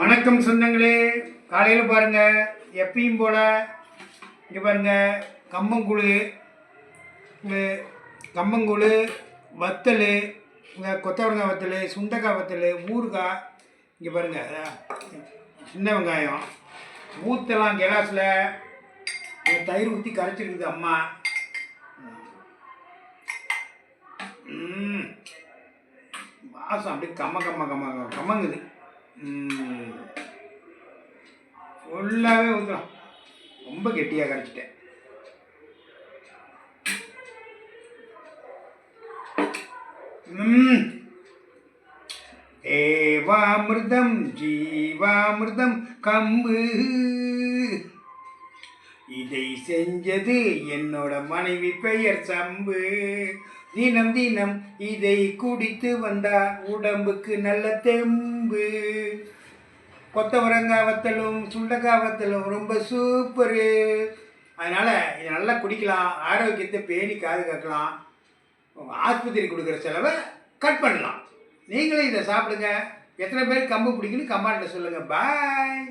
வணக்கம் சொந்தங்களே, காலையில் பாருங்கள் எப்பயும் போல் இங்கே பாருங்கள் கம்பங்கூழு வத்தல், இங்கே கொத்தவரங்காய் வத்தல், சுண்டைக்காய் வத்தல், ஊறுகாய், இங்கே பாருங்கள் சின்ன வெங்காயம் ஊற்றலாம் கிளாஸில் தயிர் ஊற்றி கரைச்சிருக்குது அம்மா. வாசம் அப்படியே கம்மங்குது. ஃபுல்லாகவே ஊற்றலாம். ரொம்ப கெட்டியாக கரைச்சிட்டேன். தேவாமிர்தம் ஜீவாமிர்தம் கம்பு, இதை செஞ்சது என்னோட மனைவி பெயர் சம்பு. தினம் தினம் இதை குடித்து வந்தா உடம்புக்கு நல்ல தெம்பு. கொத்தவரங்காய் வத்தலும் சுண்டைக்காய் வத்தலும் ரொம்ப சூப்பரு. அதனால் இதை நல்லா குடிக்கலாம், ஆரோக்கியத்தை பேணி பாதுகாக்கலாம், ஆஸ்பத்திரி கொடுக்குற செலவை கட் பண்ணலாம். நீங்களும் இதை சாப்பிடுங்க. எத்தனை பேர் கம்பு பிடிக்குன்னு கமெண்ட்டில் சொல்லுங்கள். பாய்.